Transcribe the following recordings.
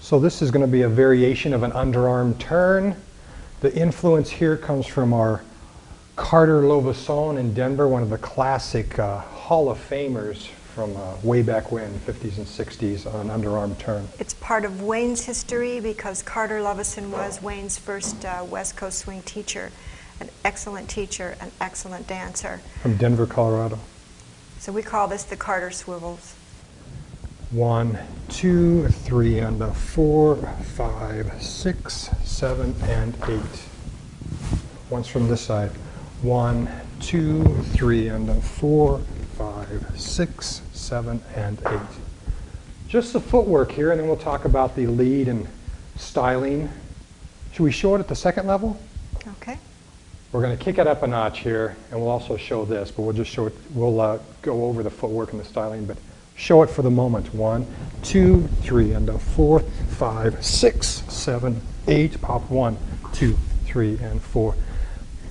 So this is going to be a variation of an underarm turn. The influence here comes from our Carter Lovisone in Denver, one of the classic Hall of Famers from way back when, 50s and 60s, on underarm turn. It's part of Wayne's history because Carter Lovisone was Wayne's first West Coast swing teacher, an excellent teacher, an excellent dancer. From Denver, Colorado. So we call this the Carter Swivels. 1, 2, 3, and a 4, 5, 6, 7, and 8. Once from this side. 1, 2, 3, and a 4, 5, 6, 7, and 8. Just the footwork here, and then we'll talk about the lead and styling. Should we show it at the second level? Okay. We're going to kick it up a notch here, and we'll also show this, but we'll just show it. We'll go over the footwork and the styling, but show it for the moment. 1, 2, 3, and a 4, 5, 6, 7, 8. Pop 1, 2, 3, and 4.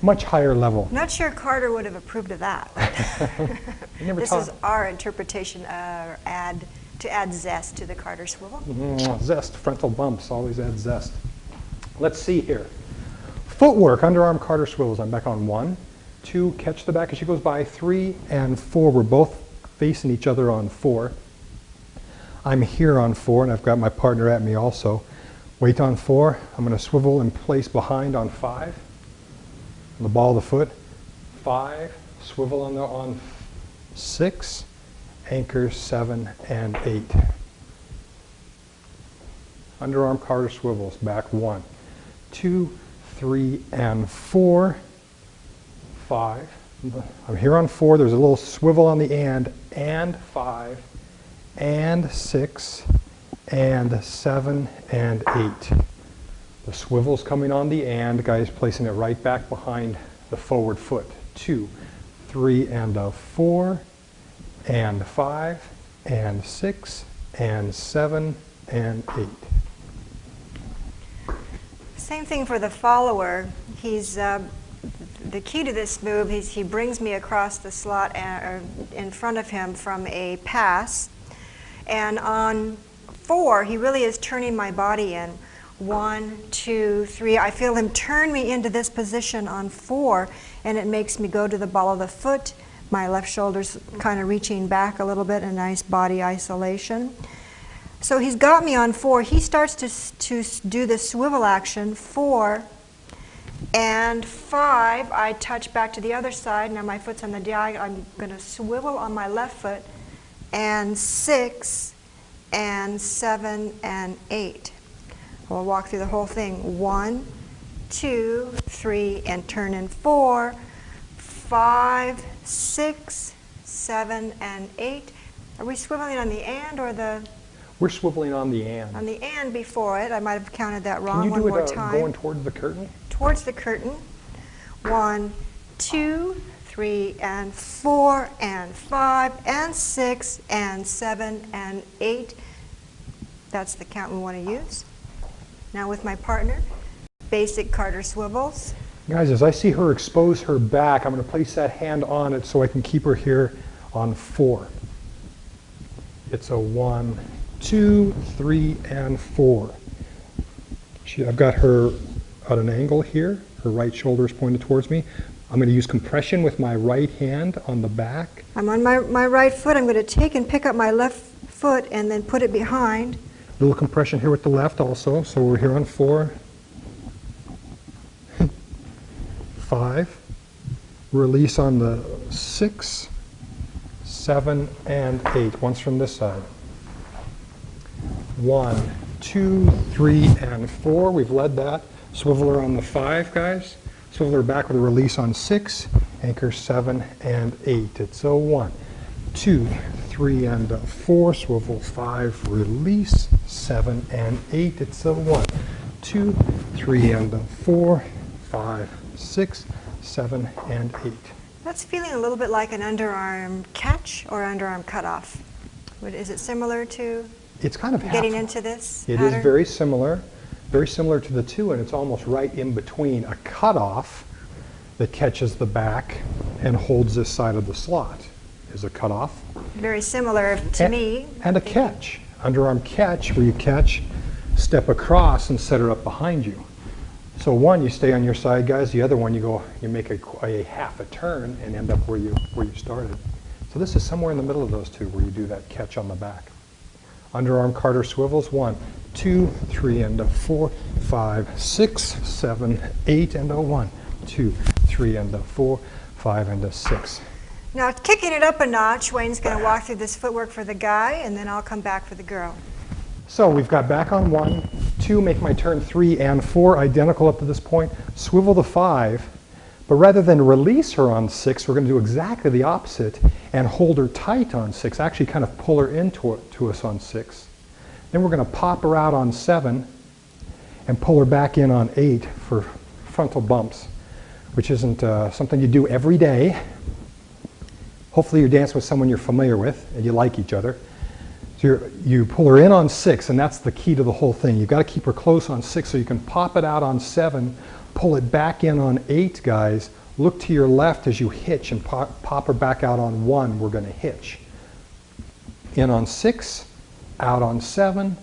Much higher level. Not sure Carter would have approved of that. This is our interpretation, to add zest to the Carter swivel. Zest, frontal bumps, always add zest. Let's see here. Footwork, underarm Carter swivels. I'm back on 1, 2, catch the back as she goes by, 3, and 4. We're both facing each other on 4. I'm here on 4, and I've got my partner at me also. Weight on 4. I'm going to swivel in place behind on 5. On the ball of the foot. 5. Swivel on 6. Anchor 7 and 8. Underarm Carter swivels. Back 1, 2, 3, and 4. 5. I'm here on 4. There's a little swivel on the and 5, and 6, and 7, and 8. The swivel's coming on the and, guys, placing it right back behind the forward foot. 2, 3, and a 4, and 5, and 6, and 7, and 8. Same thing for the follower. He's the key to this move is he brings me across the slot in front of him from a pass, and on 4 he really is turning my body in. 1, 2, 3. I feel him turn me into this position on 4, and it makes me go to the ball of the foot. My left shoulder's kind of reaching back a little bit, a nice body isolation. So he's got me on 4. He starts to do the swivel action. 4 and 5. I touch back to the other side. Now my foot's on the diagonal. I'm going to swivel on my left foot. And 6 and 7 and 8. We'll walk through the whole thing. 1, 2, 3, and turn in 4, 5, 6, 7, and 8. Are we swiveling on the and or the? We're swiveling on the and. On the and before it. I might have counted that wrong. Can you do One more it time. Going towards the curtain? Towards the curtain. 1, 2, 3, and 4, and 5, and 6, and 7, and 8. That's the count we want to use. Now with my partner, basic Carter swivels. Guys, as I see her expose her back, I'm going to place that hand on it so I can keep her here on 4. It's a 1, 2, 3, and 4. I've got her at an angle here. Her right shoulder is pointed towards me. I'm going to use compression with my right hand on the back. I'm on my right foot. I'm going to take and pick up my left foot and then put it behind. A little compression here with the left also. So we're here on 4. 5. Release on the 6, 7, and 8. Once from this side. 1, 2, 3, and 4. We've led that. Swivel her on the 5, guys. Swivel her back with a release on 6. Anchor 7 and 8. It's a 1, 2, 3, and a 4. Swivel 5. Release 7 and 8. It's a 1, 2, 3, and a 4, 5, 6, 7, and 8. That's feeling a little bit like an underarm catch or underarm cutoff. Is it similar to It's kind of getting into this It pattern? is very similar to the two, and it's almost right in between. A cutoff that catches the back and holds this side of the slot is a cutoff. Very similar to me. And a catch, underarm catch, where you catch, step across and set her up behind you. So one, you stay on your side, guys. The other one, you make a half a turn and end up where you started. So this is somewhere in the middle of those two where you do that catch on the back. Underarm Carter swivels. 1, 2, 3, and a 4, 5, 6, 7, 8, and a 1, 2, 3, and a 4, 5, and a 6. Now, kicking it up a notch, Wayne's going to walk through this footwork for the guy, and then I'll come back for the girl. So we've got back on 1, 2, make my turn 3 and 4, identical up to this point. Swivel the 5, but rather than release her on 6, we're going to do exactly the opposite and hold her tight on 6, actually kind of pull her into us on 6. Then we're going to pop her out on 7 and pull her back in on 8 for frontal bumps, which isn't something you do every day. Hopefully you're dancing with someone you're familiar with and you like each other. So you pull her in on 6, and that's the key to the whole thing. You've got to keep her close on 6 so you can pop it out on 7, pull it back in on 8, guys. Look to your left as you hitch and pop her back out on 1. We're going to hitch. In on 6, out on 7,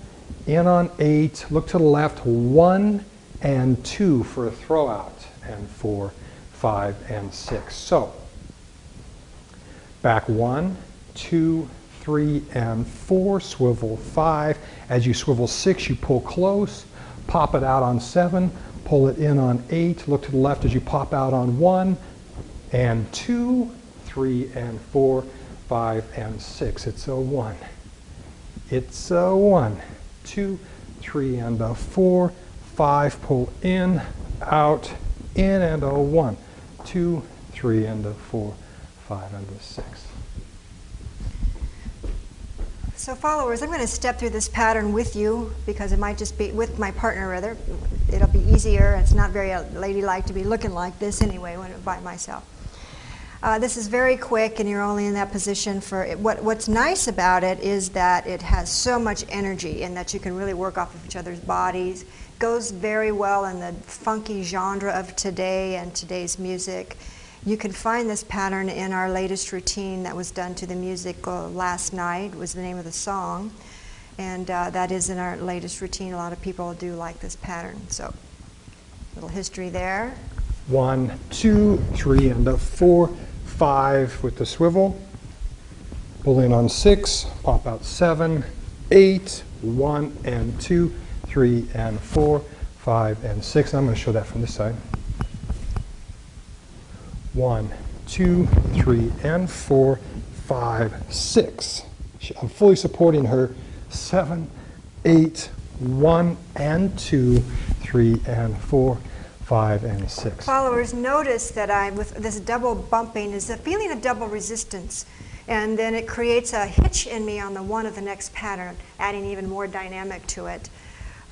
in on 8. Look to the left, 1 and 2 for a throw out, and 4, 5, and 6. So back 1, 2, 3, and 4, swivel 5. As you swivel 6, you pull close, pop it out on 7, pull it in on 8. Look to the left as you pop out on 1, and 2, 3, and 4, 5, and 6. It's a 1. It's a 1, 2, 3, and a 4, 5. Pull in, out, in, and a 1, 2, 3, and a 4, 5, and a 6. So followers, I'm going to step through this pattern with you because it might just be with my partner rather. It'll be easier. It's not very ladylike to be looking like this anyway when I'm by myself. This is very quick and you're only in that position for it. What's nice about it is that it has so much energy and that you can really work off of each other's bodies. Goes very well in the funky genre of today and today's music. You can find this pattern in our latest routine that was done to the music last night, was the name of the song. And that is in our latest routine. A lot of people do like this pattern. So, little history there. 1, 2, 3, and a 4, 5 with the swivel. Pull in on 6, pop out 7, 8, 1, and 2, 3, and 4, 5, and 6. I'm going to show that from this side. 1, 2, 3, and 4, 5, 6. I'm fully supporting her. 7, 8, 1, and 2, 3, and 4, 5, and 6. Followers, notice that with this double bumping is a feeling of double resistance. And then it creates a hitch in me on the 1 of the next pattern, adding even more dynamic to it.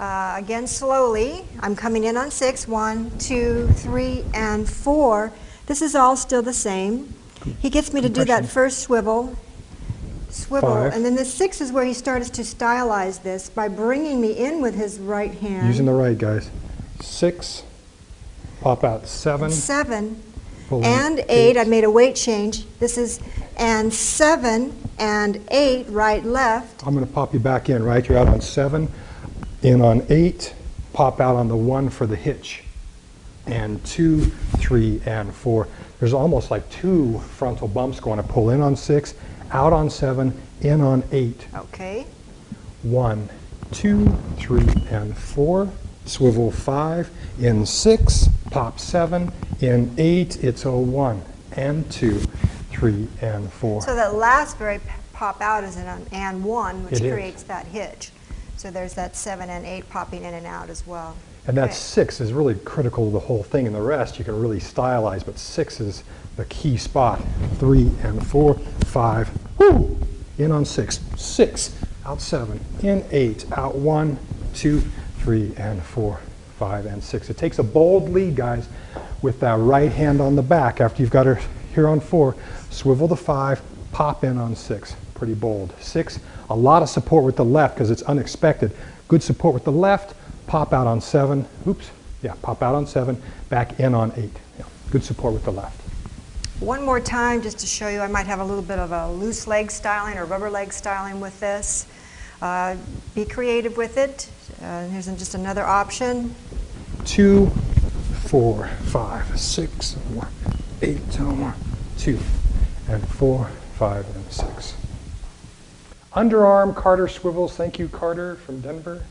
Again, slowly, I'm coming in on 6, 1, 2, 3, and 4. This is all still the same. He gets me to do that first swivel, 5. and then the 6 is where he starts to stylize this by bringing me in with his right hand. Using the right, guys. 6, pop out 7. 7 and 8. I made a weight change. This is and 7 and 8, right, left. I'm going to pop you back in, right? You're out on 7, in on 8, pop out on the 1 for the hitch. And 2, 3, and 4. There's almost like 2 frontal bumps going to pull in on 6, out on 7, in on 8. Okay. 1, 2, 3, and 4. Swivel 5, in 6, pop 7, in 8. It's a 1, and 2, 3, and 4. So that last very pop out is an and 1, which creates that hitch. So there's that 7 and 8 popping in and out as well. And that 6 is really critical to the whole thing, and the rest you can really stylize, but 6 is the key spot. 3 and 4, 5, woo! In on 6, 6, out 7, in 8, out 1, 2, 3, and 4, 5, and 6. It takes a bold lead, guys, with that right hand on the back. After you've got her here on 4, swivel the 5, pop in on 6. Pretty bold. 6, a lot of support with the left because it's unexpected. Good support with the left. Pop out on 7, oops, yeah, pop out on 7, back in on 8. Yeah, good support with the left. One more time just to show you, I might have a little bit of a loose leg styling or rubber leg styling with this. Be creative with it. Here's just another option. 2, 4, 5, 6, 1, 8, 1, 2, and 4, 5, and 6. Underarm Carter swivels. Thank you, Carter from Denver.